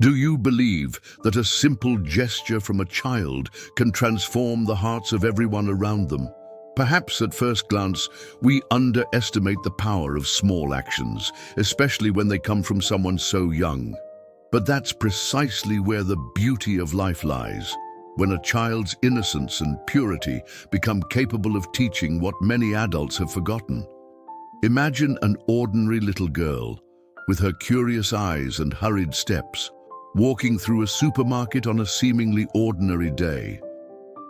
Do you believe that a simple gesture from a child can transform the hearts of everyone around them? Perhaps at first glance, we underestimate the power of small actions, especially when they come from someone so young. But that's precisely where the beauty of life lies, when a child's innocence and purity become capable of teaching what many adults have forgotten. Imagine an ordinary little girl, with her curious eyes and hurried steps, walking through a supermarket on a seemingly ordinary day.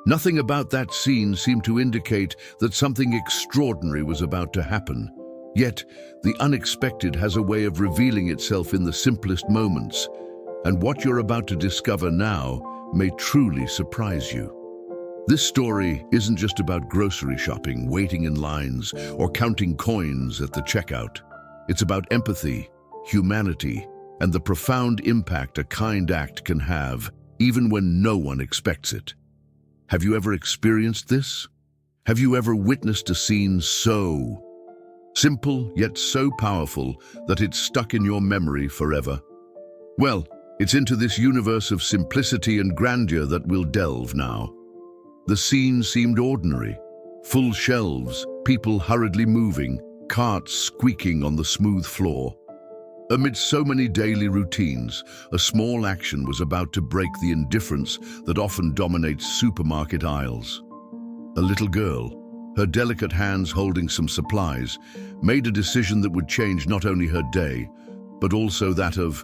Nothing about that scene seemed to indicate that something extraordinary was about to happen. Yet, the unexpected has a way of revealing itself in the simplest moments, and what you're about to discover now may truly surprise you. This story isn't just about grocery shopping, waiting in lines, or counting coins at the checkout. It's about empathy, humanity, and the profound impact a kind act can have, even when no one expects it. Have you ever experienced this? Have you ever witnessed a scene so simple yet so powerful that it's stuck in your memory forever? Well, it's into this universe of simplicity and grandeur that we'll delve now. The scene seemed ordinary. Full shelves, people hurriedly moving, carts squeaking on the smooth floor. Amid so many daily routines, a small action was about to break the indifference that often dominates supermarket aisles. A little girl, her delicate hands holding some supplies, made a decision that would change not only her day, but also that of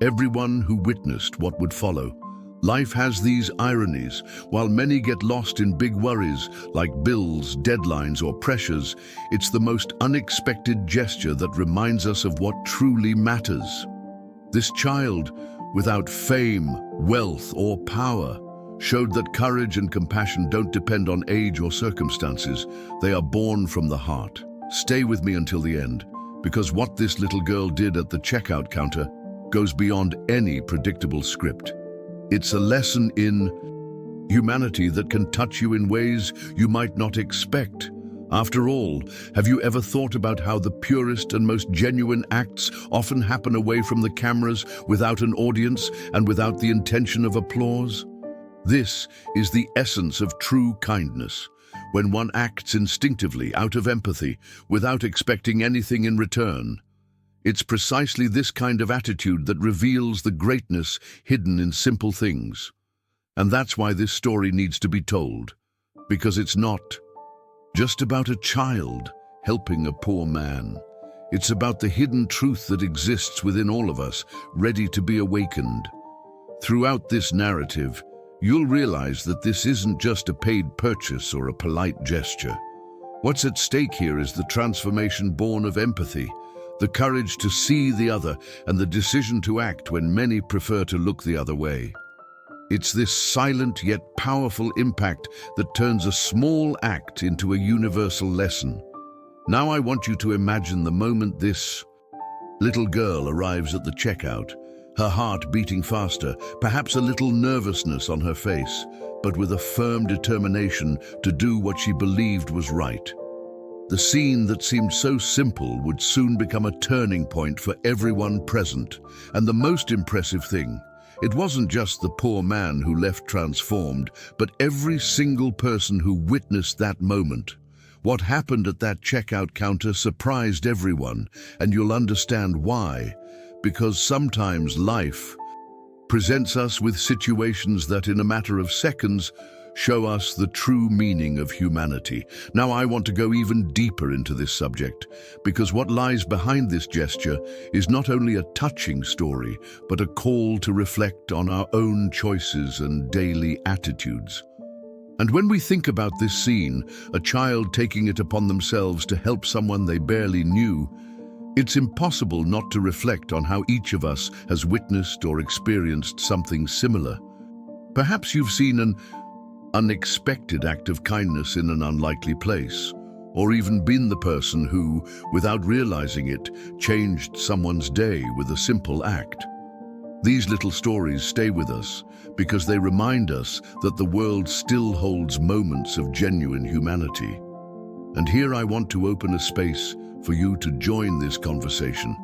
everyone who witnessed what would follow. Life has these ironies. While many get lost in big worries like bills, deadlines, or pressures, it's the most unexpected gesture that reminds us of what truly matters. This child, without fame, wealth, or power, showed that courage and compassion don't depend on age or circumstances. They are born from the heart. Stay with me until the end, because what this little girl did at the checkout counter goes beyond any predictable script. It's a lesson in humanity that can touch you in ways you might not expect. After all, have you ever thought about how the purest and most genuine acts often happen away from the cameras, without an audience and without the intention of applause? This is the essence of true kindness, when one acts instinctively, out of empathy, without expecting anything in return. It's precisely this kind of attitude that reveals the greatness hidden in simple things. And that's why this story needs to be told, because it's not just about a child helping a poor man. It's about the hidden truth that exists within all of us, ready to be awakened. Throughout this narrative, you'll realize that this isn't just a paid purchase or a polite gesture. What's at stake here is the transformation born of empathy, the courage to see the other, and the decision to act when many prefer to look the other way. It's this silent yet powerful impact that turns a small act into a universal lesson. Now I want you to imagine the moment this little girl arrives at the checkout, her heart beating faster, perhaps a little nervousness on her face, but with a firm determination to do what she believed was right. The scene that seemed so simple would soon become a turning point for everyone present. And the most impressive thing, it wasn't just the poor man who left transformed, but every single person who witnessed that moment. What happened at that checkout counter surprised everyone, and you'll understand why. Because sometimes life presents us with situations that in a matter of seconds show us the true meaning of humanity. Now I want to go even deeper into this subject, because what lies behind this gesture is not only a touching story, but a call to reflect on our own choices and daily attitudes. And when we think about this scene, a child taking it upon themselves to help someone they barely knew, it's impossible not to reflect on how each of us has witnessed or experienced something similar. Perhaps you've seen an unexpected act of kindness in an unlikely place, or even been the person who, without realizing it, changed someone's day with a simple act. These little stories stay with us because they remind us that the world still holds moments of genuine humanity. And here I want to open a space for you to join this conversation.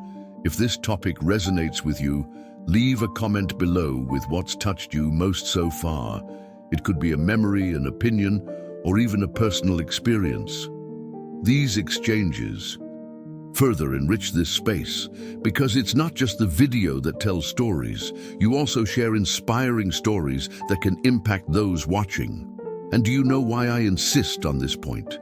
If this topic resonates with you, Leave a comment below with what's touched you most so far. It could be a memory, an opinion, or even a personal experience. These exchanges further enrich this space because it's not just the video that tells stories. You also share inspiring stories that can impact those watching. And do you know why I insist on this point?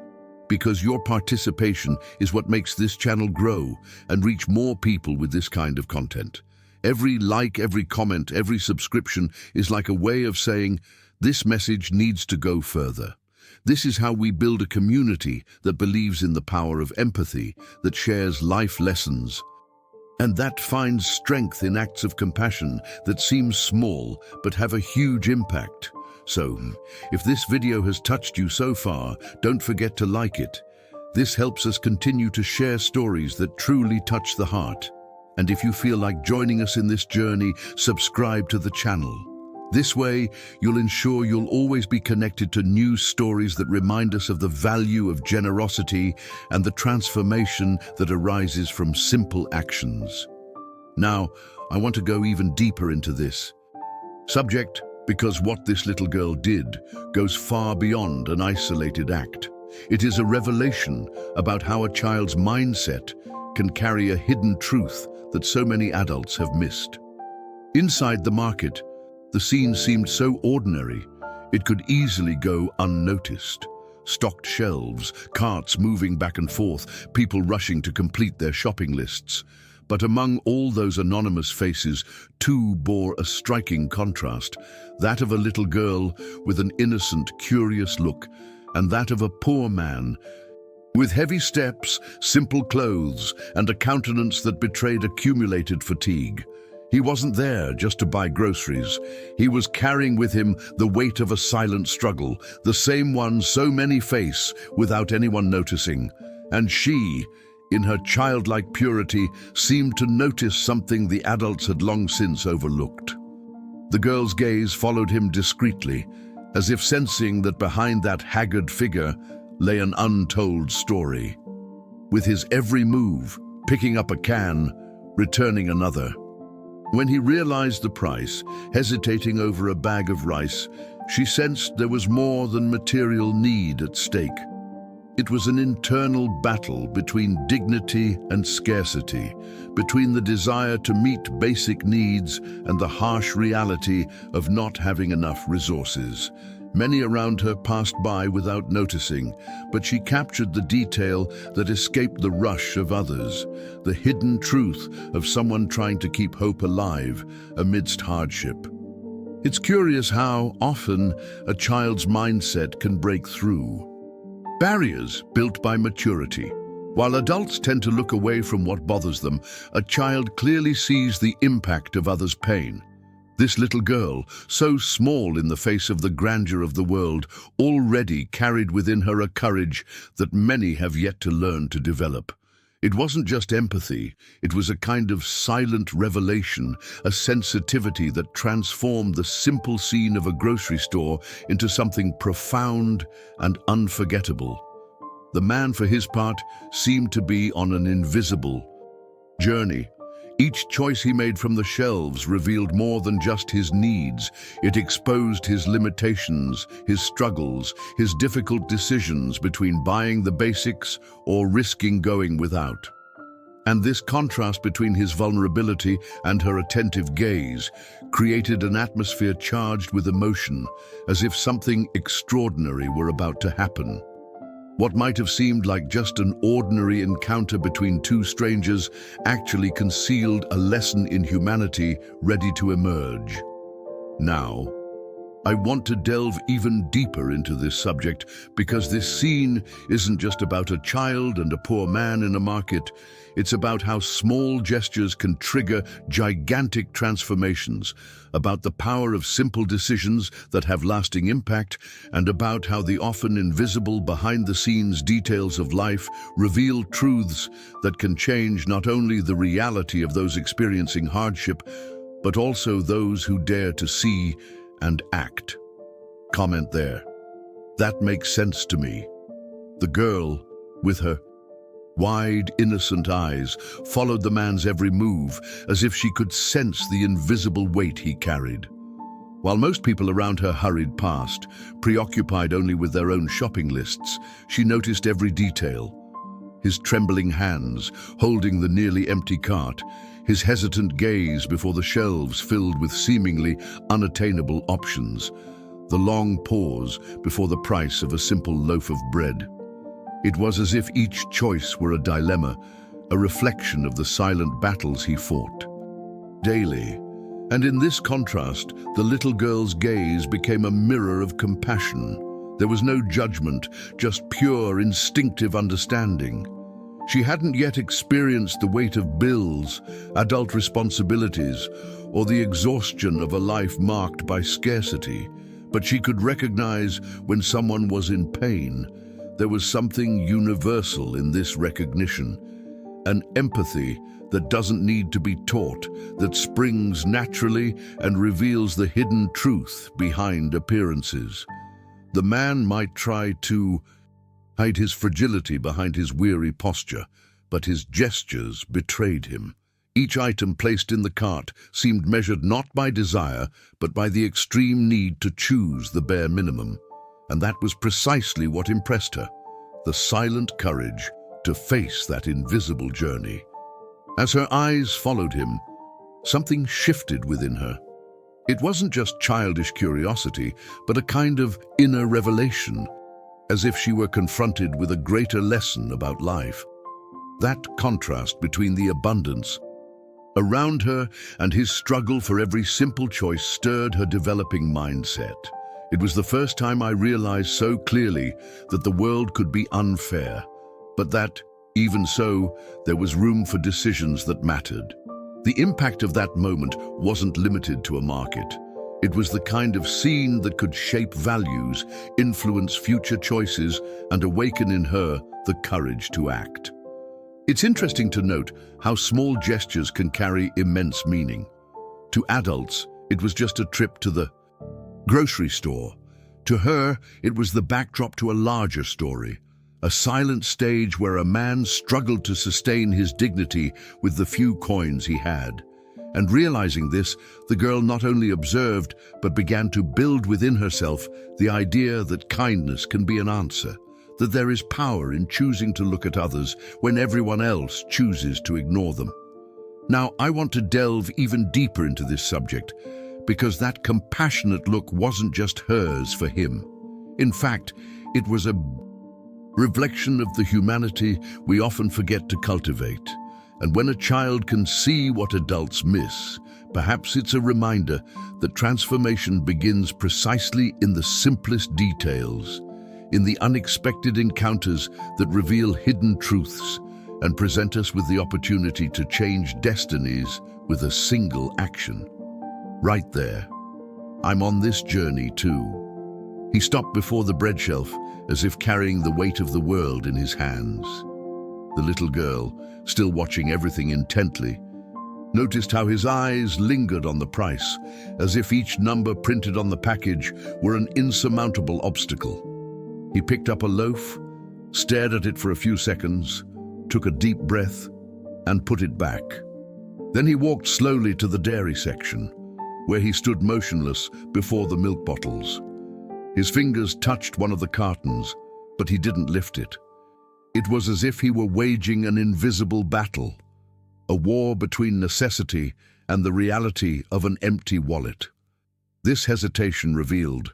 Because your participation is what makes this channel grow and reach more people with this kind of content. Every like, every comment, every subscription is like a way of saying, this message needs to go further. This is how we build a community that believes in the power of empathy, that shares life lessons, and that finds strength in acts of compassion that seem small but have a huge impact. So, if this video has touched you so far, don't forget to like it. This helps us continue to share stories that truly touch the heart. And if you feel like joining us in this journey, subscribe to the channel. This way, you'll ensure you'll always be connected to new stories that remind us of the value of generosity and the transformation that arises from simple actions. Now, I want to go even deeper into this subject because what this little girl did goes far beyond an isolated act. It is a revelation about how a child's mindset can carry a hidden truth that so many adults have missed. Inside the market, the scene seemed so ordinary, it could easily go unnoticed. Stocked shelves, carts moving back and forth, people rushing to complete their shopping lists. But among all those anonymous faces, two bore a striking contrast, that of a little girl with an innocent, curious look, and that of a poor man with heavy steps, simple clothes, and a countenance that betrayed accumulated fatigue. He wasn't there just to buy groceries. He was carrying with him the weight of a silent struggle, the same one so many face without anyone noticing. And she, in her childlike purity, seemed to notice something the adults had long since overlooked. The girl's gaze followed him discreetly, as if sensing that behind that haggard figure lay an untold story. With his every move, picking up a can, returning another. When he realized the price, hesitating over a bag of rice, she sensed there was more than material need at stake. It was an internal battle between dignity and scarcity, between the desire to meet basic needs and the harsh reality of not having enough resources. Many around her passed by without noticing, but she captured the detail that escaped the rush of others, the hidden truth of someone trying to keep hope alive amidst hardship. It's curious how often a child's mindset can break through barriers built by maturity. While adults tend to look away from what bothers them, a child clearly sees the impact of others' pain. This little girl, so small in the face of the grandeur of the world, already carried within her a courage that many have yet to learn to develop. It wasn't just empathy, it was a kind of silent revelation, a sensitivity that transformed the simple scene of a grocery store into something profound and unforgettable. The man, for his part, seemed to be on an invisible journey. Each choice he made from the shelves revealed more than just his needs. It exposed his limitations, his struggles, his difficult decisions between buying the basics or risking going without. And this contrast between his vulnerability and her attentive gaze created an atmosphere charged with emotion, as if something extraordinary were about to happen. What might have seemed like just an ordinary encounter between two strangers actually concealed a lesson in humanity ready to emerge. Now, I want to delve even deeper into this subject because this scene isn't just about a child and a poor man in a market. It's about how small gestures can trigger gigantic transformations, about the power of simple decisions that have lasting impact, and about how the often invisible behind-the-scenes details of life reveal truths that can change not only the reality of those experiencing hardship, but also those who dare to see and act. Comment there. That makes sense to me. The girl, with her Wide, innocent eyes followed the man's every move, as if she could sense the invisible weight he carried. While most people around her hurried past, preoccupied only with their own shopping lists, she noticed every detail. His trembling hands, holding the nearly empty cart, his hesitant gaze before the shelves filled with seemingly unattainable options, the long pause before the price of a simple loaf of bread. It was as if each choice were a dilemma, a reflection of the silent battles he fought daily. And in this contrast, the little girl's gaze became a mirror of compassion. There was no judgment, just pure, instinctive understanding. She hadn't yet experienced the weight of bills, adult responsibilities, or the exhaustion of a life marked by scarcity, but she could recognize when someone was in pain. There was something universal in this recognition, an empathy that doesn't need to be taught, that springs naturally and reveals the hidden truth behind appearances. The man might try to hide his fragility behind his weary posture, but his gestures betrayed him. Each item placed in the cart seemed measured not by desire, but by the extreme need to choose the bare minimum. And that was precisely what impressed her, the silent courage to face that invisible journey. As her eyes followed him, something shifted within her. It wasn't just childish curiosity, but a kind of inner revelation, as if she were confronted with a greater lesson about life. That contrast between the abundance around her and his struggle for every simple choice stirred her developing mindset. It was the first time I realized so clearly that the world could be unfair, but that, even so, there was room for decisions that mattered. The impact of that moment wasn't limited to a market. It was the kind of scene that could shape values, influence future choices, and awaken in her the courage to act. It's interesting to note how small gestures can carry immense meaning. To adults, it was just a trip to the grocery store. To her, it was the backdrop to a larger story, a silent stage where a man struggled to sustain his dignity with the few coins he had. And realizing this, the girl not only observed, but began to build within herself the idea that kindness can be an answer, that there is power in choosing to look at others when everyone else chooses to ignore them. Now, I want to delve even deeper into this subject, because that compassionate look wasn't just hers for him. In fact, it was a reflection of the humanity we often forget to cultivate. And when a child can see what adults miss, perhaps it's a reminder that transformation begins precisely in the simplest details, in the unexpected encounters that reveal hidden truths and present us with the opportunity to change destinies with a single action. Right there. I'm on this journey too. He stopped before the bread shelf, as if carrying the weight of the world in his hands. The little girl, still watching everything intently, noticed how his eyes lingered on the price, as if each number printed on the package were an insurmountable obstacle. He picked up a loaf, stared at it for a few seconds, took a deep breath, and put it back. Then he walked slowly to the dairy section, where he stood motionless before the milk bottles. His fingers touched one of the cartons, but he didn't lift it. It was as if he were waging an invisible battle, a war between necessity and the reality of an empty wallet. This hesitation revealed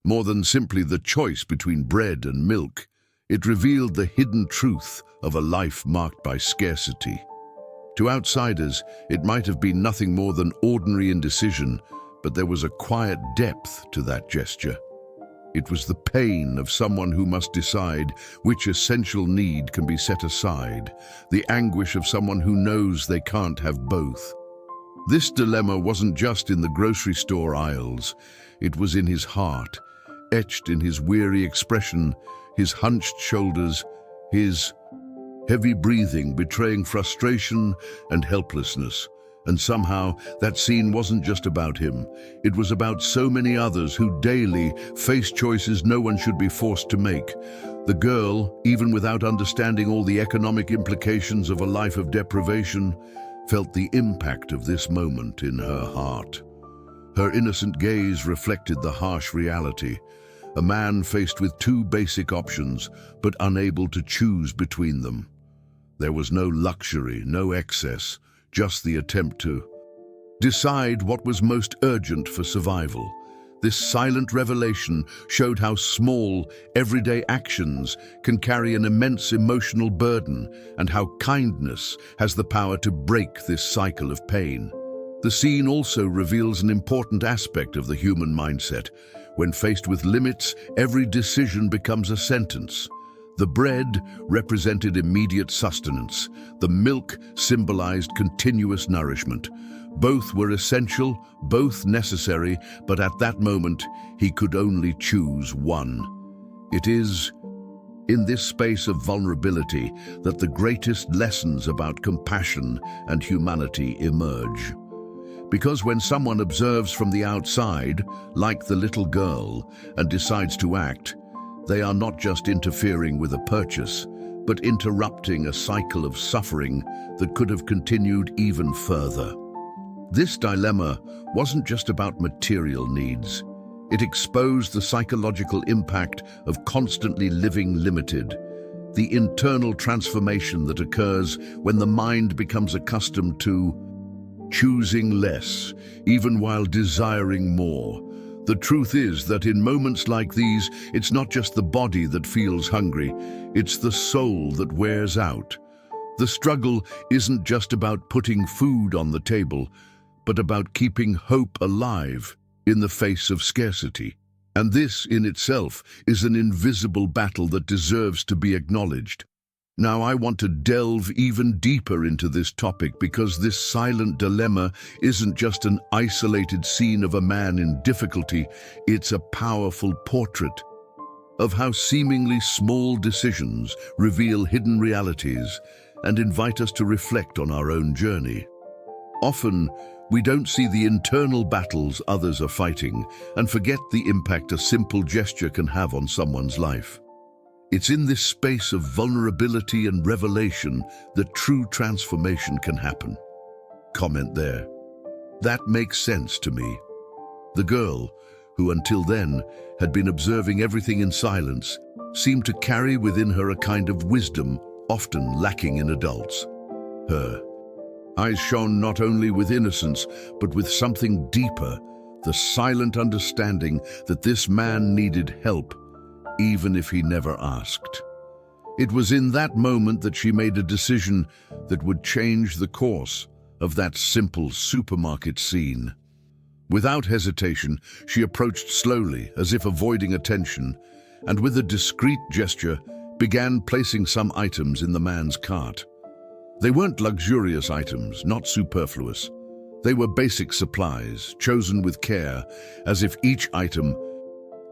more than simply the choice between bread and milk. It revealed the hidden truth of a life marked by scarcity. To outsiders, it might have been nothing more than ordinary indecision, but there was a quiet depth to that gesture. It was the pain of someone who must decide which essential need can be set aside, the anguish of someone who knows they can't have both. This dilemma wasn't just in the grocery store aisles, it was in his heart, etched in his weary expression, his hunched shoulders, his heavy breathing betraying frustration and helplessness. And somehow, that scene wasn't just about him. It was about so many others who daily face choices no one should be forced to make. The girl, even without understanding all the economic implications of a life of deprivation, felt the impact of this moment in her heart. Her innocent gaze reflected the harsh reality. A man faced with two basic options, but unable to choose between them. There was no luxury, no excess, just the attempt to decide what was most urgent for survival. This silent revelation showed how small, everyday actions can carry an immense emotional burden and how kindness has the power to break this cycle of pain. The scene also reveals an important aspect of the human mindset. When faced with limits, every decision becomes a sentence. The bread represented immediate sustenance. The milk symbolized continuous nourishment. Both were essential, both necessary, but at that moment, he could only choose one. It is in this space of vulnerability that the greatest lessons about compassion and humanity emerge. Because when someone observes from the outside, like the little girl, and decides to act, they are not just interfering with a purchase, but interrupting a cycle of suffering that could have continued even further. This dilemma wasn't just about material needs. It exposed the psychological impact of constantly living limited, the internal transformation that occurs when the mind becomes accustomed to choosing less, even while desiring more. The truth is that in moments like these, it's not just the body that feels hungry, it's the soul that wears out. The struggle isn't just about putting food on the table, but about keeping hope alive in the face of scarcity. And this, in itself, is an invisible battle that deserves to be acknowledged. Now, I want to delve even deeper into this topic because this silent dilemma isn't just an isolated scene of a man in difficulty, it's a powerful portrait of how seemingly small decisions reveal hidden realities and invite us to reflect on our own journey. Often, we don't see the internal battles others are fighting and forget the impact a simple gesture can have on someone's life. It's in this space of vulnerability and revelation that true transformation can happen. Comment there. That makes sense to me. The girl, who until then had been observing everything in silence, seemed to carry within her a kind of wisdom often lacking in adults. Her eyes shone not only with innocence, but with something deeper, the silent understanding that this man needed help, even if he never asked. It was in that moment that she made a decision that would change the course of that simple supermarket scene. Without hesitation, she approached slowly, as if avoiding attention, and with a discreet gesture, began placing some items in the man's cart. They weren't luxurious items, not superfluous. They were basic supplies, chosen with care, as if each item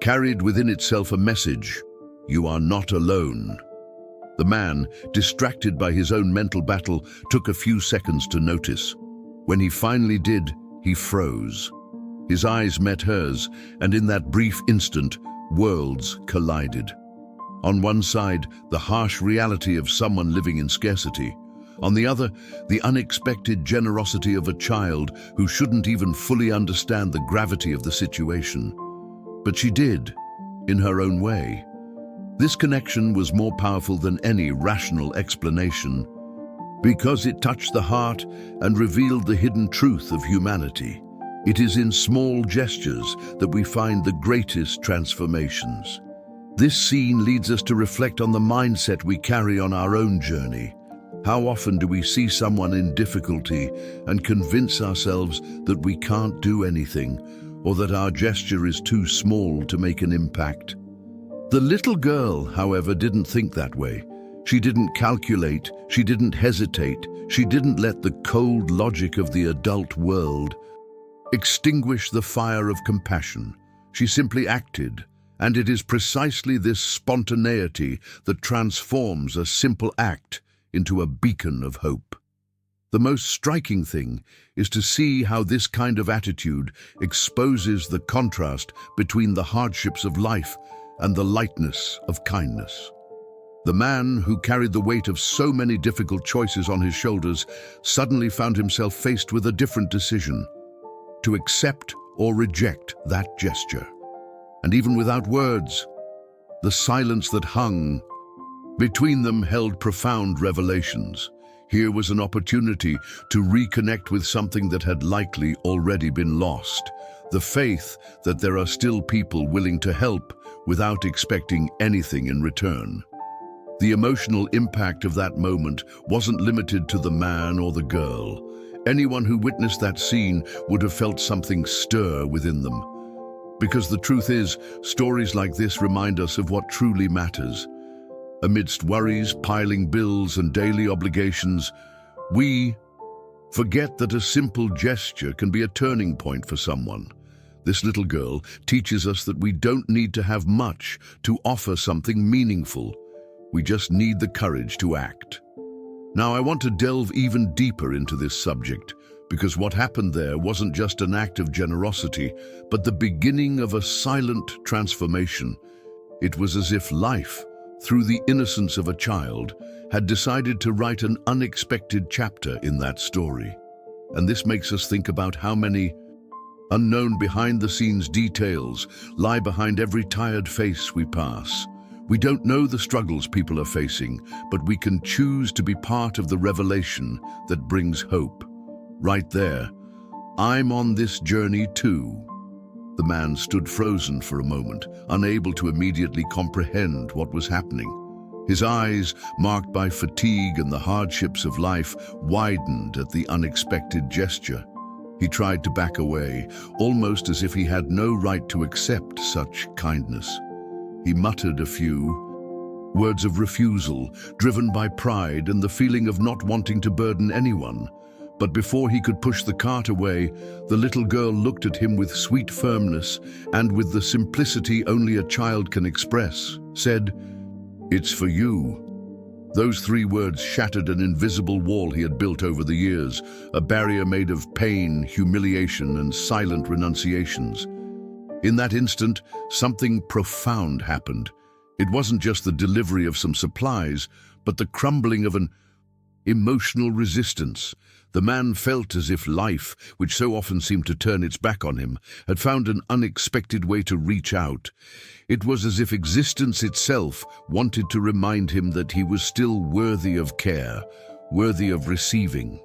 carried within itself a message: you are not alone. The man, distracted by his own mental battle, took a few seconds to notice. When he finally did, he froze. His eyes met hers, and in that brief instant, worlds collided. On one side, the harsh reality of someone living in scarcity. On the other, the unexpected generosity of a child who shouldn't even fully understand the gravity of the situation. But she did, in her own way. This connection was more powerful than any rational explanation because it touched the heart and revealed the hidden truth of humanity. It is in small gestures that we find the greatest transformations. This scene leads us to reflect on the mindset we carry on our own journey. How often do we see someone in difficulty and convince ourselves that we can't do anything, or that our gesture is too small to make an impact? The little girl, however, didn't think that way. She didn't calculate, she didn't hesitate, she didn't let the cold logic of the adult world extinguish the fire of compassion. She simply acted, and it is precisely this spontaneity that transforms a simple act into a beacon of hope. The most striking thing is to see how this kind of attitude exposes the contrast between the hardships of life and the lightness of kindness. The man who carried the weight of so many difficult choices on his shoulders suddenly found himself faced with a different decision: to accept or reject that gesture. And even without words, the silence that hung between them held profound revelations. Here was an opportunity to reconnect with something that had likely already been lost: the faith that there are still people willing to help without expecting anything in return. The emotional impact of that moment wasn't limited to the man or the girl. Anyone who witnessed that scene would have felt something stir within them. Because the truth is, stories like this remind us of what truly matters. Amidst worries, piling bills, and daily obligations, we forget that a simple gesture can be a turning point for someone. This little girl teaches us that we don't need to have much to offer something meaningful. We just need the courage to act. Now, I want to delve even deeper into this subject, because what happened there wasn't just an act of generosity, but the beginning of a silent transformation. It was as if life, through the innocence of a child, had decided to write an unexpected chapter in that story. And this makes us think about how many unknown behind-the-scenes details lie behind every tired face we pass. We don't know the struggles people are facing, but we can choose to be part of the revelation that brings hope. Right there, I'm on this journey too. The man stood frozen for a moment, unable to immediately comprehend what was happening. His eyes, marked by fatigue and the hardships of life, widened at the unexpected gesture. He tried to back away, almost as if he had no right to accept such kindness. He muttered a few words of refusal, driven by pride and the feeling of not wanting to burden anyone. But before he could push the cart away, the little girl looked at him with sweet firmness and, with the simplicity only a child can express, said, "It's for you." Those 3 words shattered an invisible wall he had built over the years, a barrier made of pain, humiliation, and silent renunciations. In that instant, something profound happened. It wasn't just the delivery of some supplies, but the crumbling of an emotional resistance. The man felt as if life, which so often seemed to turn its back on him, had found an unexpected way to reach out. It was as if existence itself wanted to remind him that he was still worthy of care, worthy of receiving.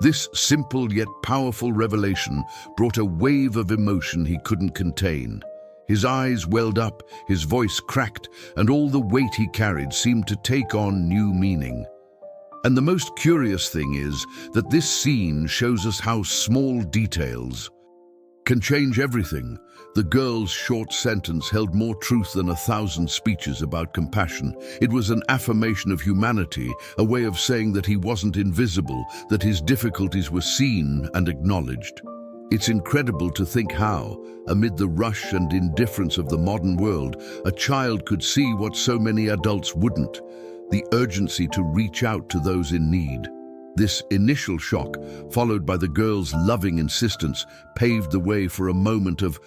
This simple yet powerful revelation brought a wave of emotion he couldn't contain. His eyes welled up, his voice cracked, and all the weight he carried seemed to take on new meaning. And the most curious thing is that this scene shows us how small details can change everything. The girl's short sentence held more truth than 1,000 speeches about compassion. It was an affirmation of humanity, a way of saying that he wasn't invisible, that his difficulties were seen and acknowledged. It's incredible to think how, amid the rush and indifference of the modern world, a child could see what so many adults wouldn't: the urgency to reach out to those in need. This initial shock, followed by the girl's loving insistence, paved the way for a moment of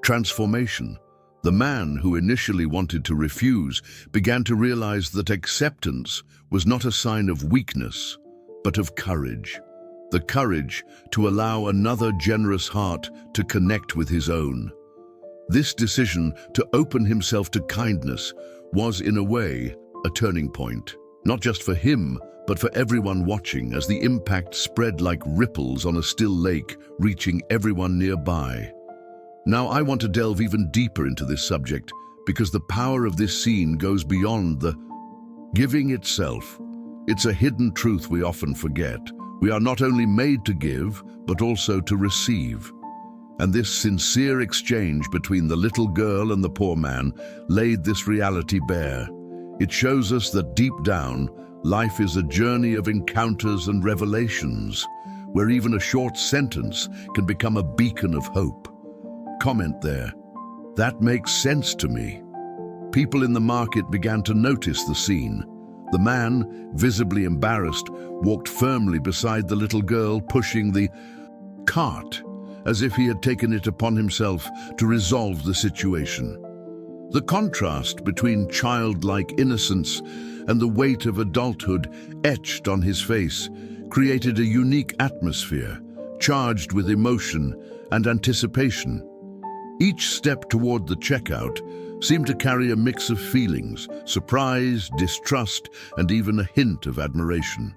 transformation. The man who initially wanted to refuse began to realize that acceptance was not a sign of weakness, but of courage. The courage to allow another generous heart to connect with his own. This decision to open himself to kindness was, in a way, a turning point, not just for him, but for everyone watching, as the impact spread like ripples on a still lake, reaching everyone nearby. Now, I want to delve even deeper into this subject, because the power of this scene goes beyond the giving itself. It's a hidden truth we often forget. We are not only made to give, but also to receive. And this sincere exchange between the little girl and the poor man laid this reality bare. It shows us that deep down, life is a journey of encounters and revelations, where even a short sentence can become a beacon of hope. Comment there. That makes sense to me. People in the market began to notice the scene. The man, visibly embarrassed, walked firmly beside the little girl, pushing the cart, as if he had taken it upon himself to resolve the situation. The contrast between childlike innocence and the weight of adulthood etched on his face created a unique atmosphere, charged with emotion and anticipation. Each step toward the checkout seemed to carry a mix of feelings: surprise, distrust, and even a hint of admiration.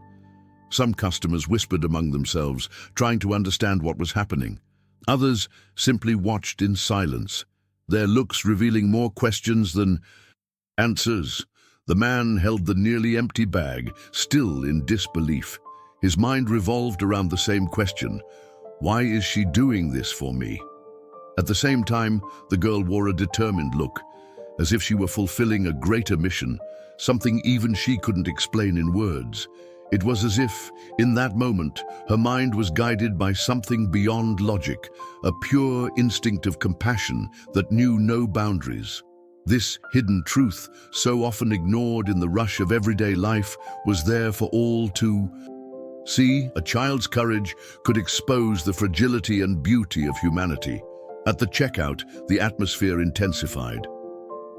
Some customers whispered among themselves, trying to understand what was happening. Others simply watched in silence, their looks revealing more questions than answers. The man held the nearly empty bag, still in disbelief. His mind revolved around the same question: why is she doing this for me? At the same time, the girl wore a determined look, as if she were fulfilling a greater mission, something even she couldn't explain in words. It was as if, in that moment, her mind was guided by something beyond logic, a pure instinct of compassion that knew no boundaries. This hidden truth, so often ignored in the rush of everyday life, was there for all to see. A child's courage could expose the fragility and beauty of humanity. At the checkout, the atmosphere intensified.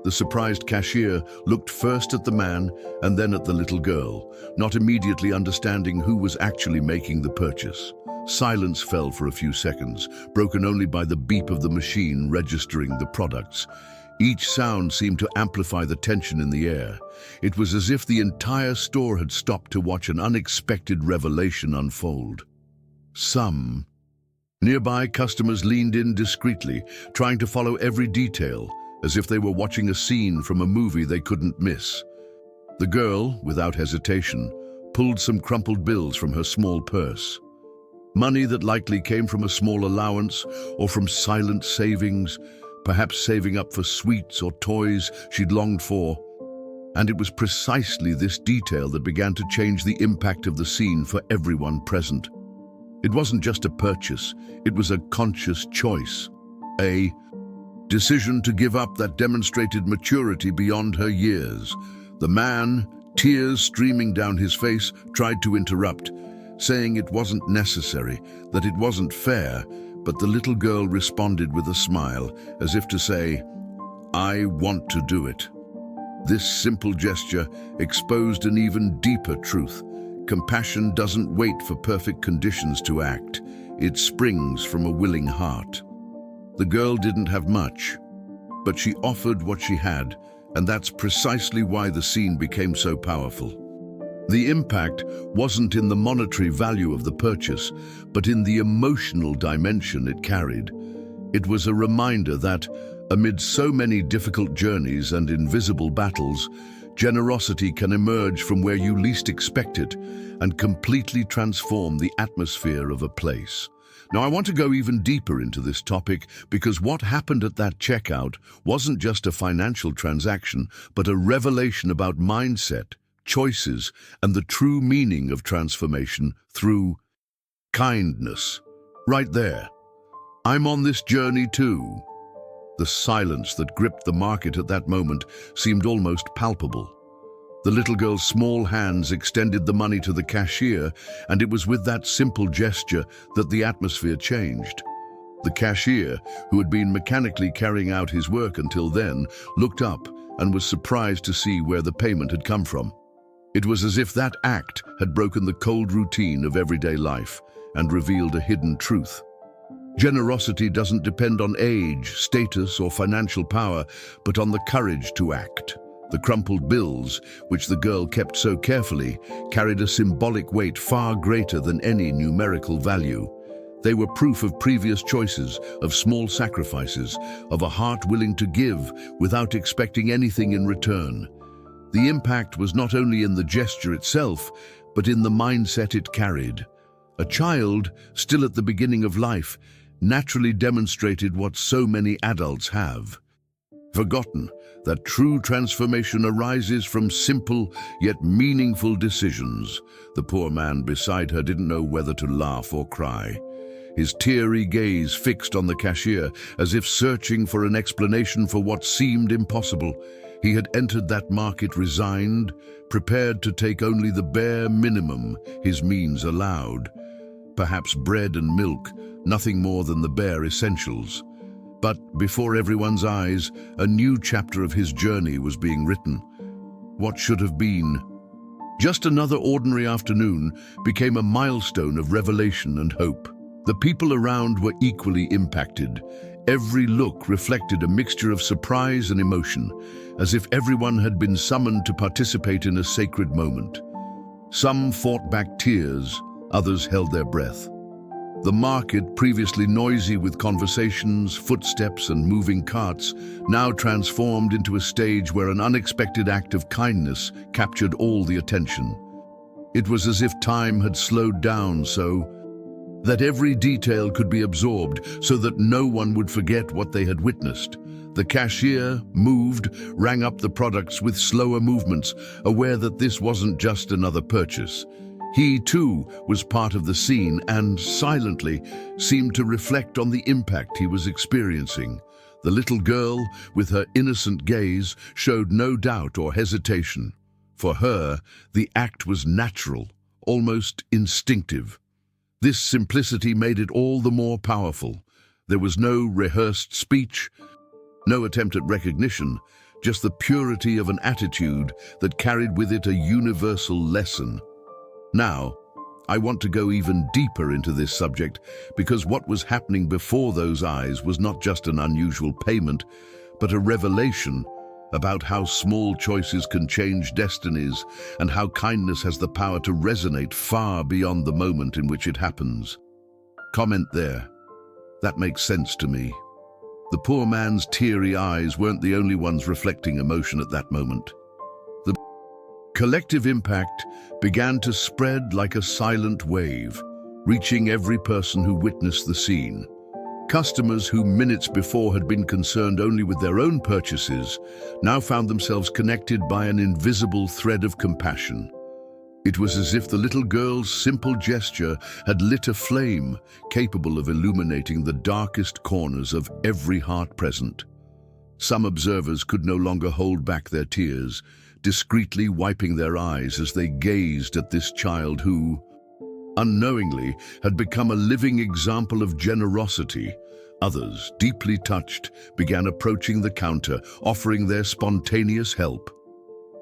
The surprised cashier looked first at the man and then at the little girl, not immediately understanding who was actually making the purchase. Silence fell for a few seconds, broken only by the beep of the machine registering the products. Each sound seemed to amplify the tension in the air. It was as if the entire store had stopped to watch an unexpected revelation unfold. Nearby customers leaned in discreetly, trying to follow every detail, as if they were watching a scene from a movie they couldn't miss. The girl, without hesitation, pulled some crumpled bills from her small purse. Money that likely came from a small allowance or from silent savings, perhaps saving up for sweets or toys she'd longed for. And it was precisely this detail that began to change the impact of the scene for everyone present. It wasn't just a purchase, it was a conscious choice, a decision to give up that demonstrated maturity beyond her years. The man, tears streaming down his face, tried to interrupt, saying it wasn't necessary, that it wasn't fair, but the little girl responded with a smile, as if to say, "I want to do it." This simple gesture exposed an even deeper truth. Compassion doesn't wait for perfect conditions to act. It springs from a willing heart. The girl didn't have much, but she offered what she had, and that's precisely why the scene became so powerful. The impact wasn't in the monetary value of the purchase, but in the emotional dimension it carried. It was a reminder that, amid so many difficult journeys and invisible battles, generosity can emerge from where you least expect it and completely transform the atmosphere of a place. Now, I want to go even deeper into this topic because what happened at that checkout wasn't just a financial transaction, but a revelation about mindset, choices, and the true meaning of transformation through kindness. Right there. I'm on this journey too. The silence that gripped the market at that moment seemed almost palpable. The little girl's small hands extended the money to the cashier, and it was with that simple gesture that the atmosphere changed. The cashier, who had been mechanically carrying out his work until then, looked up and was surprised to see where the payment had come from. It was as if that act had broken the cold routine of everyday life and revealed a hidden truth. Generosity doesn't depend on age, status, or financial power, but on the courage to act. The crumpled bills, which the girl kept so carefully, carried a symbolic weight far greater than any numerical value. They were proof of previous choices, of small sacrifices, of a heart willing to give without expecting anything in return. The impact was not only in the gesture itself, but in the mindset it carried. A child, still at the beginning of life, naturally demonstrated what so many adults have forgotten, that true transformation arises from simple yet meaningful decisions. The poor man beside her didn't know whether to laugh or cry. His teary gaze fixed on the cashier, as if searching for an explanation for what seemed impossible. He had entered that market resigned, prepared to take only the bare minimum his means allowed. Perhaps bread and milk, nothing more than the bare essentials. But before everyone's eyes, a new chapter of his journey was being written. What should have been just another ordinary afternoon became a milestone of revelation and hope. The people around were equally impacted. Every look reflected a mixture of surprise and emotion, as if everyone had been summoned to participate in a sacred moment. Some fought back tears, others held their breath. The market, previously noisy with conversations, footsteps, and moving carts, now transformed into a stage where an unexpected act of kindness captured all the attention. It was as if time had slowed down so that every detail could be absorbed, so that no one would forget what they had witnessed. The cashier moved, rang up the products with slower movements, aware that this wasn't just another purchase. He, too, was part of the scene and, silently, seemed to reflect on the impact he was experiencing. The little girl, with her innocent gaze, showed no doubt or hesitation. For her, the act was natural, almost instinctive. This simplicity made it all the more powerful. There was no rehearsed speech, no attempt at recognition, just the purity of an attitude that carried with it a universal lesson. Now, I want to go even deeper into this subject because what was happening before those eyes was not just an unusual payment, but a revelation about how small choices can change destinies and how kindness has the power to resonate far beyond the moment in which it happens. Comment there. That makes sense to me. The poor man's teary eyes weren't the only ones reflecting emotion at that moment. The collective impact began to spread like a silent wave, reaching every person who witnessed the scene. Customers who minutes before had been concerned only with their own purchases now found themselves connected by an invisible thread of compassion. It was as if the little girl's simple gesture had lit a flame capable of illuminating the darkest corners of every heart present. Some observers could no longer hold back their tears, discreetly wiping their eyes as they gazed at this child who, unknowingly, had become a living example of generosity. Others, deeply touched, began approaching the counter, offering their spontaneous help.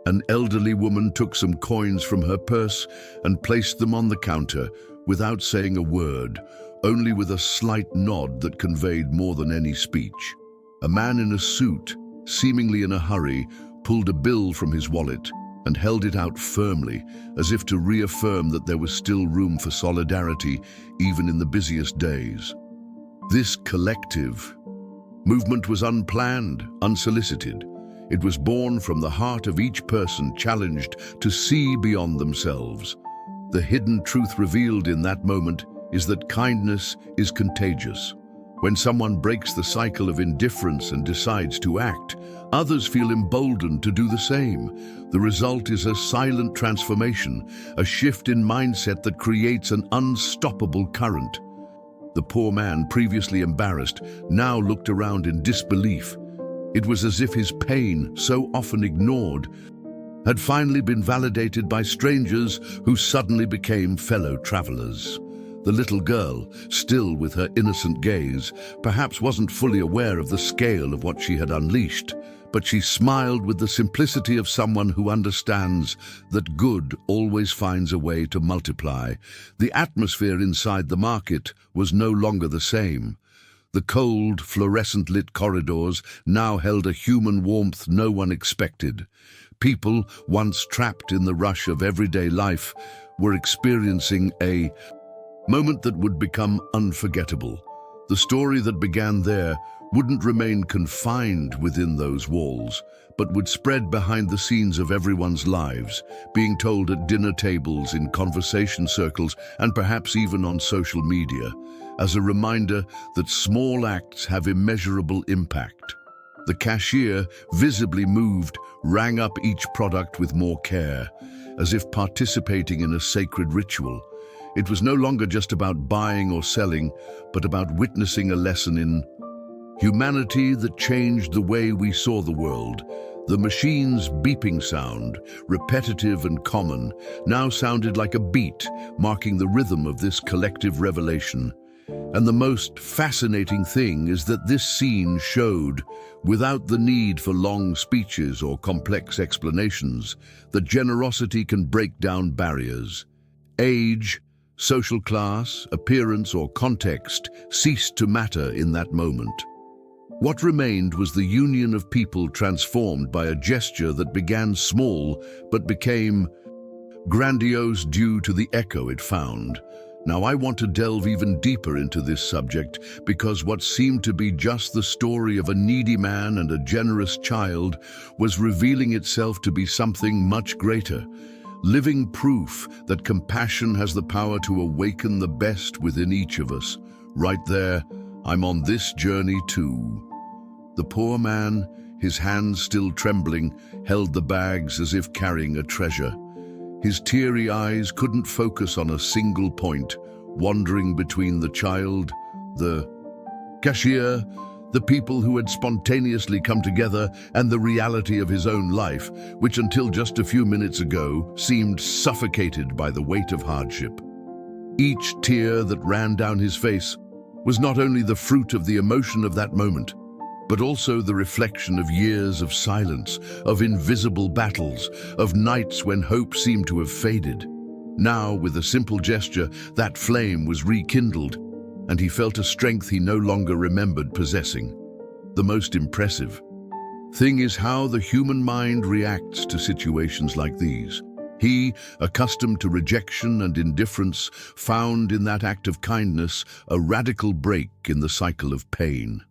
An elderly woman took some coins from her purse and placed them on the counter without saying a word, only with a slight nod that conveyed more than any speech. A man in a suit, seemingly in a hurry, pulled a bill from his wallet and held it out firmly, as if to reaffirm that there was still room for solidarity even in the busiest days. This collective movement was unplanned, unsolicited. It was born from the heart of each person challenged to see beyond themselves. The hidden truth revealed in that moment is that kindness is contagious. When someone breaks the cycle of indifference and decides to act, others feel emboldened to do the same. The result is a silent transformation, a shift in mindset that creates an unstoppable current. The poor man, previously embarrassed, now looked around in disbelief. It was as if his pain, so often ignored, had finally been validated by strangers who suddenly became fellow travelers. The little girl, still with her innocent gaze, perhaps wasn't fully aware of the scale of what she had unleashed, but she smiled with the simplicity of someone who understands that good always finds a way to multiply. The atmosphere inside the market was no longer the same. The cold, fluorescent-lit corridors now held a human warmth no one expected. People, once trapped in the rush of everyday life, were experiencing a moment that would become unforgettable. The story that began there wouldn't remain confined within those walls, but would spread behind the scenes of everyone's lives, being told at dinner tables, in conversation circles, and perhaps even on social media, as a reminder that small acts have immeasurable impact. The cashier, visibly moved, rang up each product with more care, as if participating in a sacred ritual. It was no longer just about buying or selling, but about witnessing a lesson in humanity that changed the way we saw the world. The machine's beeping sound, repetitive and common, now sounded like a beat, marking the rhythm of this collective revelation. And the most fascinating thing is that this scene showed, without the need for long speeches or complex explanations, that generosity can break down barriers. Age, social class, appearance, or context ceased to matter in that moment. What remained was the union of people transformed by a gesture that began small but became grandiose due to the echo it found. Now I want to delve even deeper into this subject because what seemed to be just the story of a needy man and a generous child was revealing itself to be something much greater. Living proof that compassion has the power to awaken the best within each of us. Right there, I'm on this journey too. The poor man, his hands still trembling, held the bags as if carrying a treasure. His teary eyes couldn't focus on a single point, wandering between the child, the cashier, the people who had spontaneously come together, and the reality of his own life, which until just a few minutes ago seemed suffocated by the weight of hardship. Each tear that ran down his face was not only the fruit of the emotion of that moment, but also the reflection of years of silence, of invisible battles, of nights when hope seemed to have faded. Now, with a simple gesture, that flame was rekindled, and he felt a strength he no longer remembered possessing. The most impressive thing is how the human mind reacts to situations like these. He, accustomed to rejection and indifference, found in that act of kindness a radical break in the cycle of pain.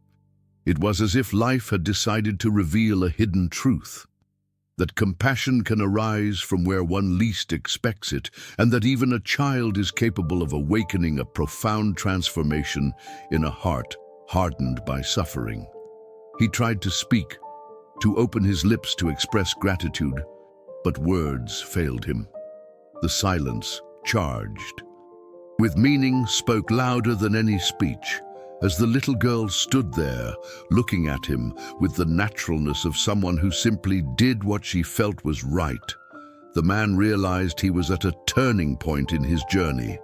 It was as if life had decided to reveal a hidden truth, that compassion can arise from where one least expects it, and that even a child is capable of awakening a profound transformation in a heart hardened by suffering. He tried to speak, to open his lips to express gratitude, but words failed him. The silence charged. With meaning spoke louder than any speech. As the little girl stood there, looking at him with the naturalness of someone who simply did what she felt was right, the man realized he was at a turning point in his journey.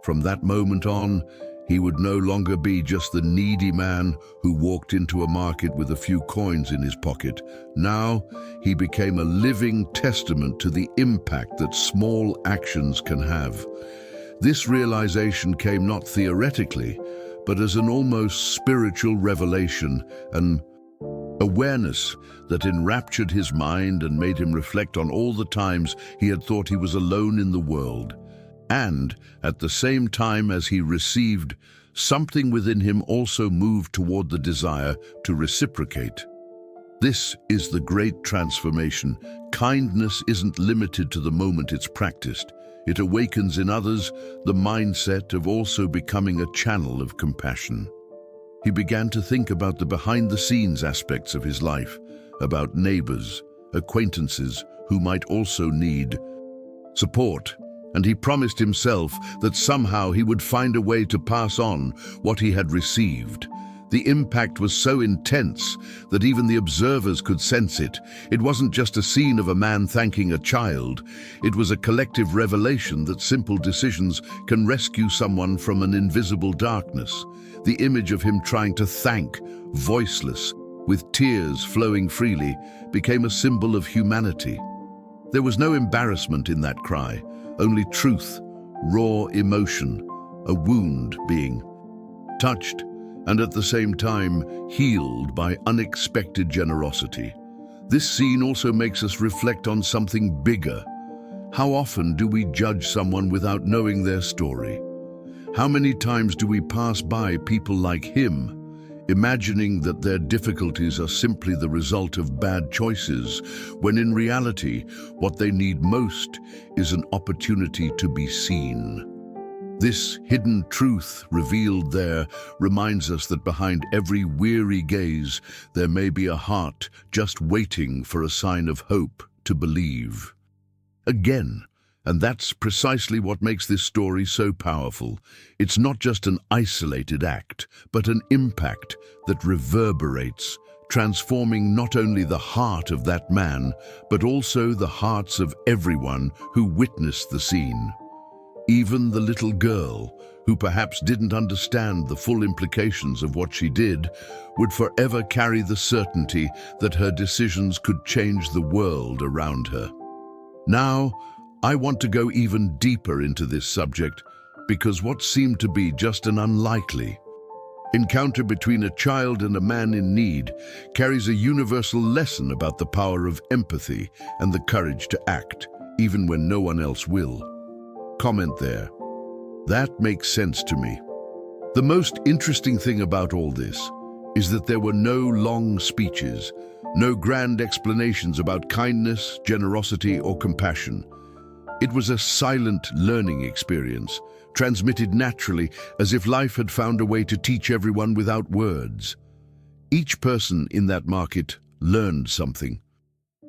From that moment on, he would no longer be just the needy man who walked into a market with a few coins in his pocket. Now, he became a living testament to the impact that small actions can have. This realization came not theoretically, but as an almost spiritual revelation, an awareness that enraptured his mind and made him reflect on all the times he had thought he was alone in the world. And, at the same time as he received, something within him also moved toward the desire to reciprocate. This is the great transformation. Kindness isn't limited to the moment it's practiced. It awakens in others the mindset of also becoming a channel of compassion. He began to think about the behind-the-scenes aspects of his life, about neighbors, acquaintances who might also need support, and he promised himself that somehow he would find a way to pass on what he had received. The impact was so intense that even the observers could sense it. It wasn't just a scene of a man thanking a child. It was a collective revelation that simple decisions can rescue someone from an invisible darkness. The image of him trying to thank, voiceless, with tears flowing freely, became a symbol of humanity. There was no embarrassment in that cry, only truth, raw emotion, a wound being touched, and at the same time healed by unexpected generosity. This scene also makes us reflect on something bigger. How often do we judge someone without knowing their story? How many times do we pass by people like him, imagining that their difficulties are simply the result of bad choices, when in reality, what they need most is an opportunity to be seen? This hidden truth revealed there reminds us that behind every weary gaze, there may be a heart just waiting for a sign of hope to believe. Again, and that's precisely what makes this story so powerful. It's not just an isolated act, but an impact that reverberates, transforming not only the heart of that man, but also the hearts of everyone who witnessed the scene. Even the little girl, who perhaps didn't understand the full implications of what she did, would forever carry the certainty that her decisions could change the world around her. Now, I want to go even deeper into this subject, because what seemed to be just an unlikely encounter between a child and a man in need carries a universal lesson about the power of empathy and the courage to act, even when no one else will. Comment there. That makes sense to me. The most interesting thing about all this is that there were no long speeches, no grand explanations about kindness, generosity, or compassion. It was a silent learning experience, transmitted naturally, as if life had found a way to teach everyone without words. Each person in that market learned something,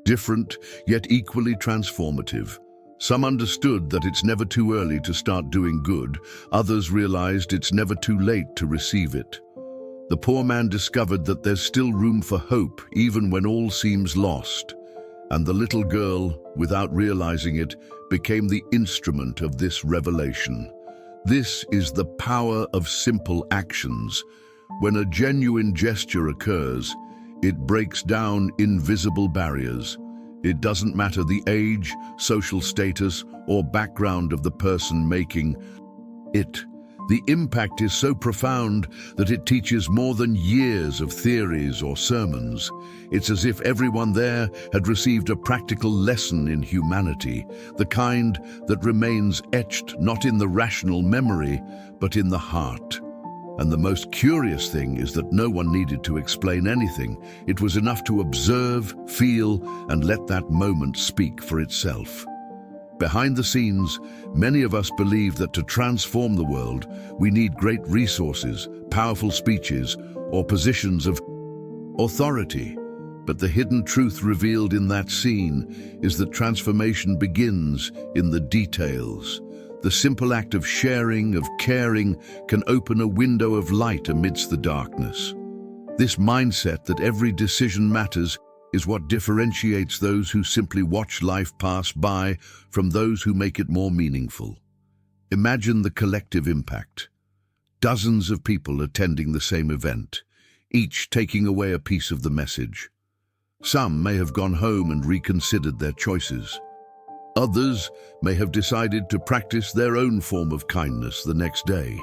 different yet equally transformative. Some understood that it's never too early to start doing good. Others realized it's never too late to receive it. The poor man discovered that there's still room for hope even when all seems lost. And the little girl, without realizing it, became the instrument of this revelation. This is the power of simple actions. When a genuine gesture occurs, it breaks down invisible barriers. It doesn't matter the age, social status, or background of the person making it. The impact is so profound that it teaches more than years of theories or sermons. It's as if everyone there had received a practical lesson in humanity, the kind that remains etched not in the rational memory, but in the heart. And the most curious thing is that no one needed to explain anything. It was enough to observe, feel, and let that moment speak for itself. Behind the scenes, many of us believe that to transform the world, we need great resources, powerful speeches, or positions of authority. But the hidden truth revealed in that scene is that transformation begins in the details. The simple act of sharing, of caring, can open a window of light amidst the darkness. This mindset that every decision matters is what differentiates those who simply watch life pass by from those who make it more meaningful. Imagine the collective impact. Dozens of people attending the same event, each taking away a piece of the message. Some may have gone home and reconsidered their choices. Others may have decided to practice their own form of kindness the next day.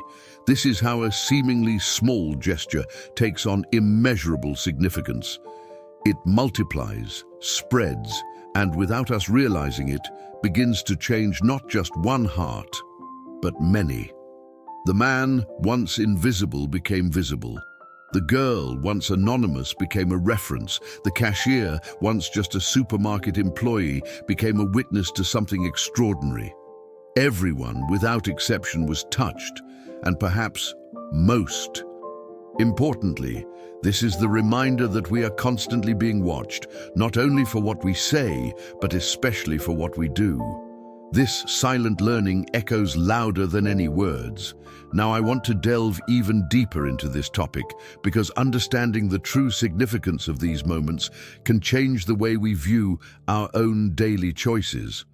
This is how a seemingly small gesture takes on immeasurable significance. It multiplies, spreads, and without us realizing it, begins to change not just one heart, but many. The man, once invisible, became visible. The girl, once anonymous, became a reference. The cashier, once just a supermarket employee, became a witness to something extraordinary. Everyone, without exception, was touched, and perhaps most importantly, this is the reminder that we are constantly being watched, not only for what we say, but especially for what we do. This silent learning echoes louder than any words. Now I want to delve even deeper into this topic, because understanding the true significance of these moments can change the way we view our own daily choices.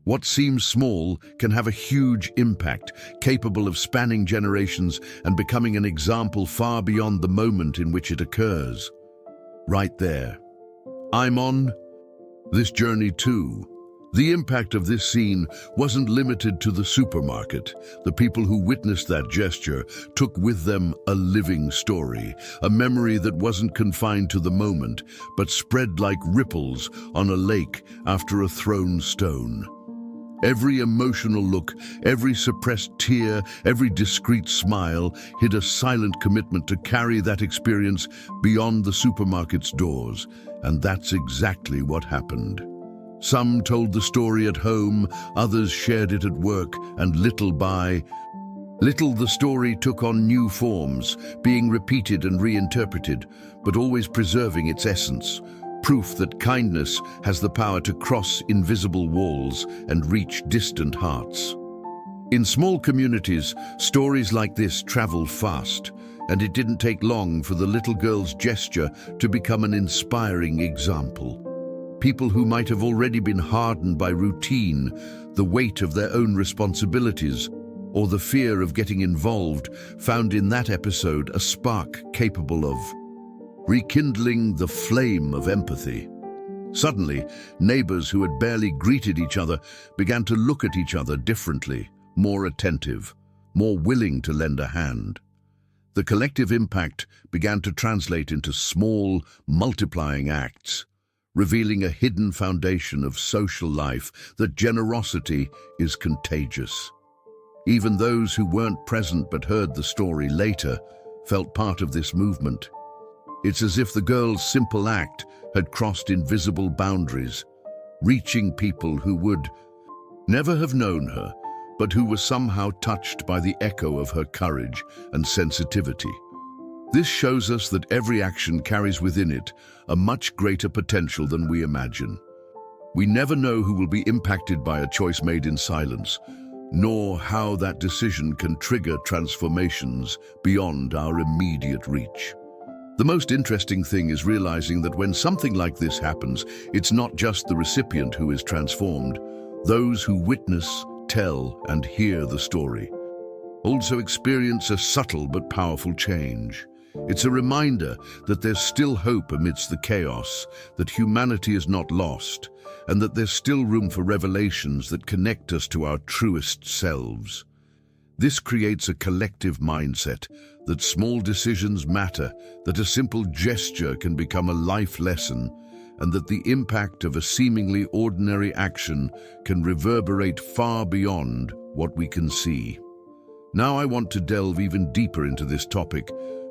What seems small can have a huge impact, capable of spanning generations and becoming an example far beyond the moment in which it occurs. Right there. I'm on this journey too. The impact of this scene wasn't limited to the supermarket. The people who witnessed that gesture took with them a living story, a memory that wasn't confined to the moment, but spread like ripples on a lake after a thrown stone. Every emotional look, every suppressed tear, every discreet smile hid a silent commitment to carry that experience beyond the supermarket's doors, and that's exactly what happened. Some told the story at home, others shared it at work, and little by little the story took on new forms, being repeated and reinterpreted, but always preserving its essence. Proof that kindness has the power to cross invisible walls and reach distant hearts. In small communities, stories like this travel fast. And it didn't take long for the little girl's gesture to become an inspiring example. People who might have already been hardened by routine, the weight of their own responsibilities, or the fear of getting involved, found in that episode a spark capable of rekindling the flame of empathy. Suddenly, neighbors who had barely greeted each other began to look at each other differently, more attentive, more willing to lend a hand. The collective impact began to translate into small, multiplying acts, revealing a hidden foundation of social life that generosity is contagious. Even those who weren't present but heard the story later felt part of this movement. It's as if the girl's simple act had crossed invisible boundaries, reaching people who would never have known her, but who were somehow touched by the echo of her courage and sensitivity. This shows us that every action carries within it a much greater potential than we imagine. We never know who will be impacted by a choice made in silence, nor how that decision can trigger transformations beyond our immediate reach. The most interesting thing is realizing that when something like this happens, it's not just the recipient who is transformed. Those who witness, tell, and hear the story also experience a subtle but powerful change. It's a reminder that there's still hope amidst the chaos, that humanity is not lost, and that there's still room for revelations that connect us to our truest selves. This creates a collective mindset that small decisions matter, that a simple gesture can become a life lesson, and that the impact of a seemingly ordinary action can reverberate far beyond what we can see. Now I want to delve even deeper into this topic,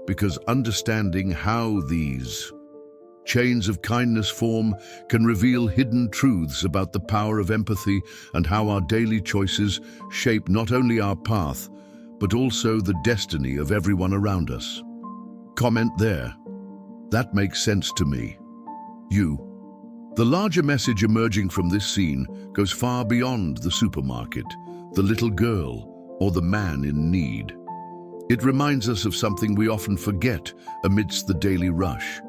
because understanding how these chains of kindness form can reveal hidden truths about the power of empathy and how our daily choices shape not only our path, but also the destiny of everyone around us. Comment there. That makes sense to me. You. The larger message emerging from this scene goes far beyond the supermarket, the little girl, or the man in need. It reminds us of something we often forget amidst the daily rush.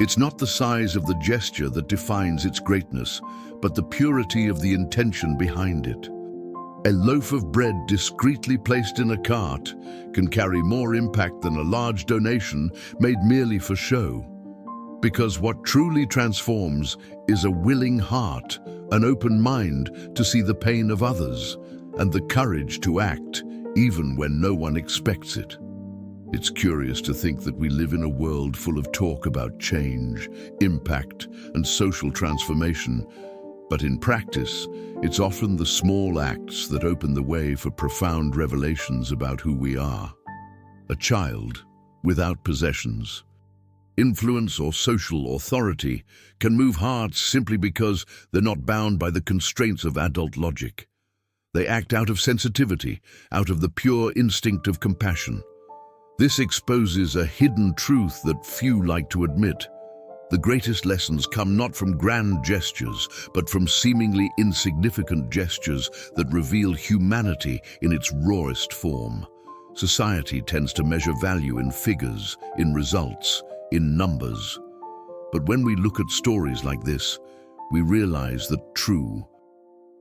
It's not the size of the gesture that defines its greatness, but the purity of the intention behind it. A loaf of bread discreetly placed in a cart can carry more impact than a large donation made merely for show. Because what truly transforms is a willing heart, an open mind to see the pain of others, and the courage to act even when no one expects it. It's curious to think that we live in a world full of talk about change, impact, and social transformation, but in practice, it's often the small acts that open the way for profound revelations about who we are. A child, without possessions, influence, or social authority, can move hearts simply because they're not bound by the constraints of adult logic. They act out of sensitivity, out of the pure instinct of compassion. This exposes a hidden truth that few like to admit. The greatest lessons come not from grand gestures, but from seemingly insignificant gestures that reveal humanity in its rawest form. Society tends to measure value in figures, in results, in numbers. But when we look at stories like this, we realize that true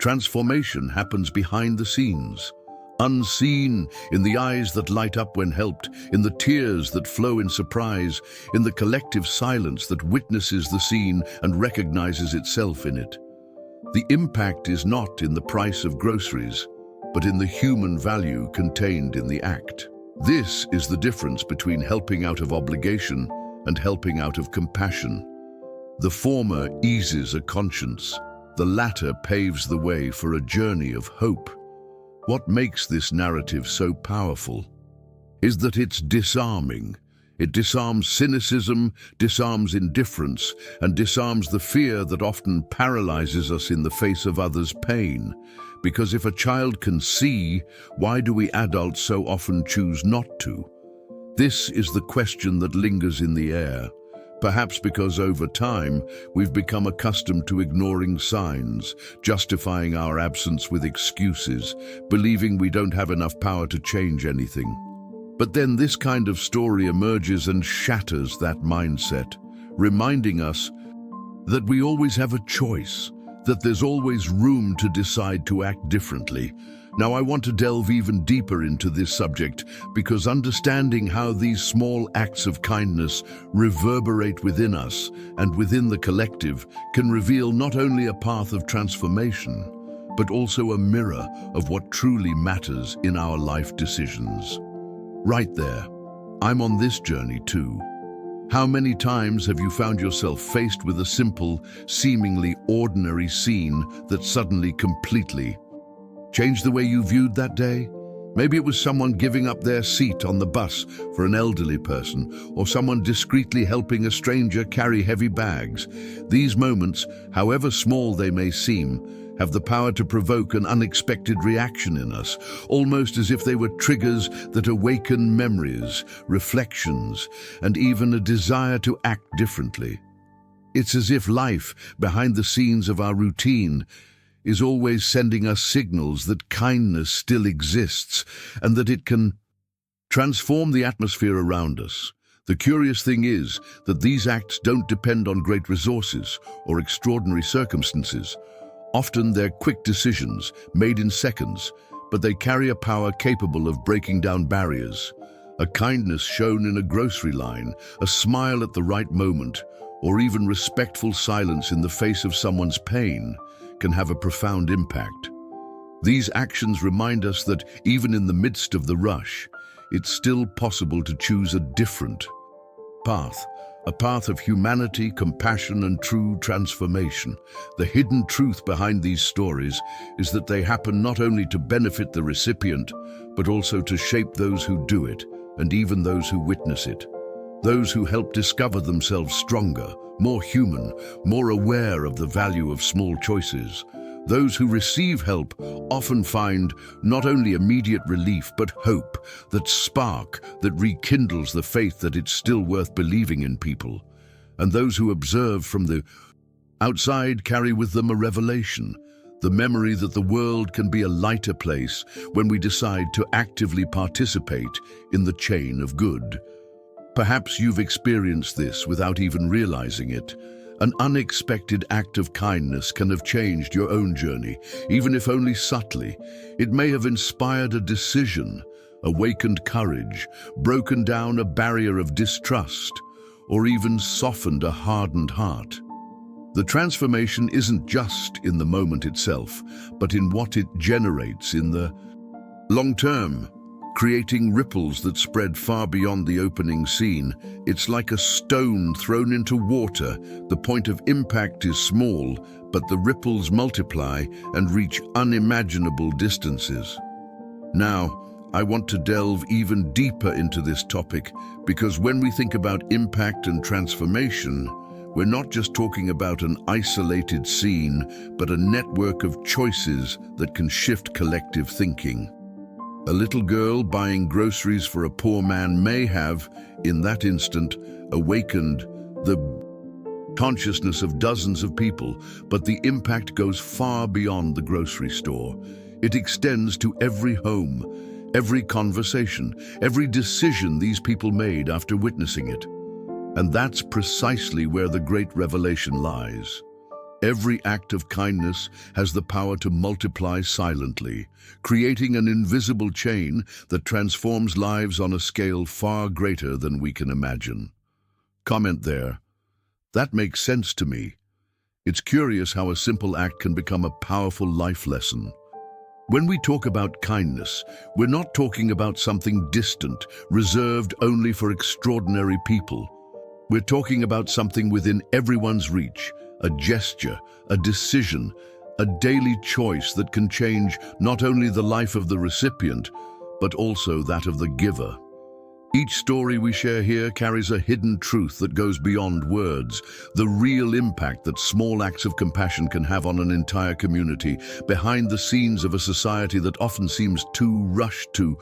transformation happens behind the scenes, unseen, in the eyes that light up when helped, in the tears that flow in surprise, in the collective silence that witnesses the scene and recognizes itself in it. The impact is not in the price of groceries, but in the human value contained in the act. This is the difference between helping out of obligation and helping out of compassion. The former eases a conscience, the latter paves the way for a journey of hope. What makes this narrative so powerful is that it's disarming. It disarms cynicism, disarms indifference, and disarms the fear that often paralyzes us in the face of others' pain. Because if a child can see, why do we adults so often choose not to? This is the question that lingers in the air. Perhaps because over time, we've become accustomed to ignoring signs, justifying our absence with excuses, believing we don't have enough power to change anything. But then this kind of story emerges and shatters that mindset, reminding us that we always have a choice, that there's always room to decide to act differently. Now, I want to delve even deeper into this subject because understanding how these small acts of kindness reverberate within us and within the collective can reveal not only a path of transformation, but also a mirror of what truly matters in our life decisions. Right there, I'm on this journey too. How many times have you found yourself faced with a simple, seemingly ordinary scene that suddenly completely changed the way you viewed that day? Maybe it was someone giving up their seat on the bus for an elderly person, or someone discreetly helping a stranger carry heavy bags. These moments, however small they may seem, have the power to provoke an unexpected reaction in us, almost as if they were triggers that awaken memories, reflections, and even a desire to act differently. It's as if life, behind the scenes of our routine, is always sending us signals that kindness still exists and that it can transform the atmosphere around us. The curious thing is that these acts don't depend on great resources or extraordinary circumstances. Often they're quick decisions made in seconds, but they carry a power capable of breaking down barriers. A kindness shown in a grocery line, a smile at the right moment, or even respectful silence in the face of someone's pain can have a profound impact. These actions remind us that even in the midst of the rush, it's still possible to choose a different path, a path of humanity, compassion, and true transformation. The hidden truth behind these stories is that they happen not only to benefit the recipient, but also to shape those who do it, and even those who witness it. Those who help discover themselves stronger, more human, more aware of the value of small choices. Those who receive help often find not only immediate relief, but hope, that spark that rekindles the faith that it's still worth believing in people. And those who observe from the outside carry with them a revelation, the memory that the world can be a lighter place when we decide to actively participate in the chain of good. Perhaps you've experienced this without even realizing it. An unexpected act of kindness can have changed your own journey, even if only subtly. It may have inspired a decision, awakened courage, broken down a barrier of distrust, or even softened a hardened heart. The transformation isn't just in the moment itself, but in what it generates in the long term, creating ripples that spread far beyond the opening scene. It's like a stone thrown into water. The point of impact is small, but the ripples multiply and reach unimaginable distances. Now, I want to delve even deeper into this topic because when we think about impact and transformation, we're not just talking about an isolated scene, but a network of choices that can shift collective thinking. A little girl buying groceries for a poor man may have, in that instant, awakened the consciousness of dozens of people, but the impact goes far beyond the grocery store. It extends to every home, every conversation, every decision these people made after witnessing it. And that's precisely where the great revelation lies. Every act of kindness has the power to multiply silently, creating an invisible chain that transforms lives on a scale far greater than we can imagine. Comment there. That makes sense to me. It's curious how a simple act can become a powerful life lesson. When we talk about kindness, we're not talking about something distant, reserved only for extraordinary people. We're talking about something within everyone's reach, a gesture, a decision, a daily choice that can change not only the life of the recipient, but also that of the giver. Each story we share here carries a hidden truth that goes beyond words, the real impact that small acts of compassion can have on an entire community, behind the scenes of a society that often seems too rushed to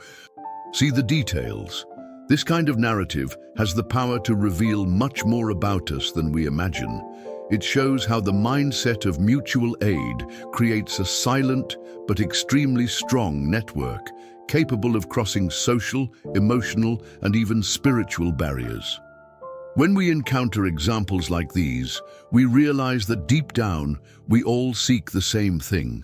see the details. This kind of narrative has the power to reveal much more about us than we imagine. It shows how the mindset of mutual aid creates a silent but extremely strong network, capable of crossing social, emotional, and even spiritual barriers. When we encounter examples like these, we realize that deep down, we all seek the same thing: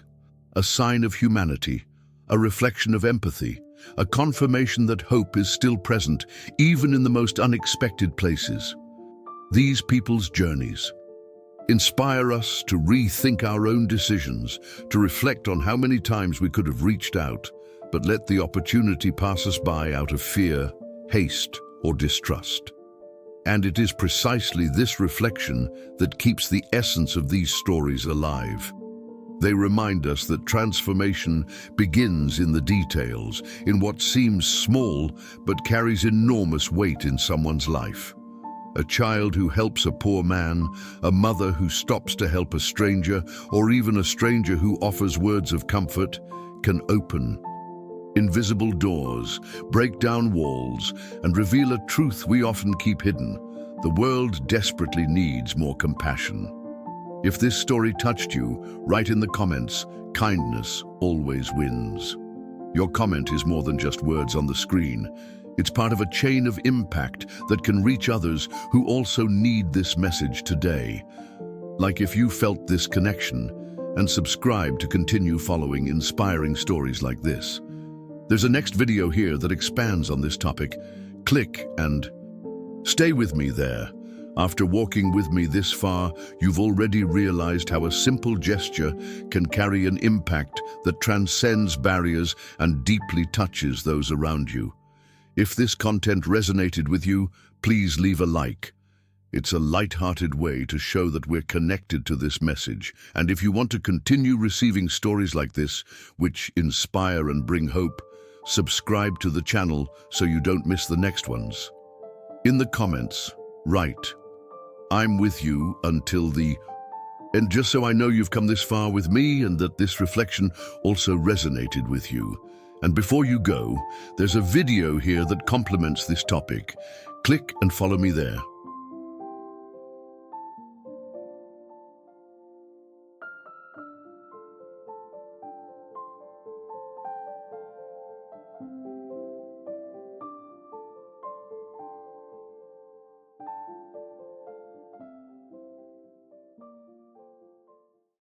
a sign of humanity, a reflection of empathy, a confirmation that hope is still present, even in the most unexpected places. These people's journeys inspire us to rethink our own decisions, to reflect on how many times we could have reached out, but let the opportunity pass us by out of fear, haste, or distrust. And it is precisely this reflection that keeps the essence of these stories alive. They remind us that transformation begins in the details, in what seems small but carries enormous weight in someone's life. A child who helps a poor man, a mother who stops to help a stranger, or even a stranger who offers words of comfort, can open invisible doors, break down walls, and reveal a truth we often keep hidden. The world desperately needs more compassion. If this story touched you, write in the comments, "Kindness always wins." Your comment is more than just words on the screen. It's part of a chain of impact that can reach others who also need this message today. Like if you felt this connection, and subscribe to continue following inspiring stories like this. There's a next video here that expands on this topic. Click and stay with me there. After walking with me this far, you've already realized how a simple gesture can carry an impact that transcends barriers and deeply touches those around you. If this content resonated with you, please leave a like. It's a light-hearted way to show that we're connected to this message. And if you want to continue receiving stories like this, which inspire and bring hope, subscribe to the channel so you don't miss the next ones. In the comments, write, "I'm with you until the..." And just so I know you've come this far with me and that this reflection also resonated with you. And before you go, there's a video here that complements this topic. Click and follow me there.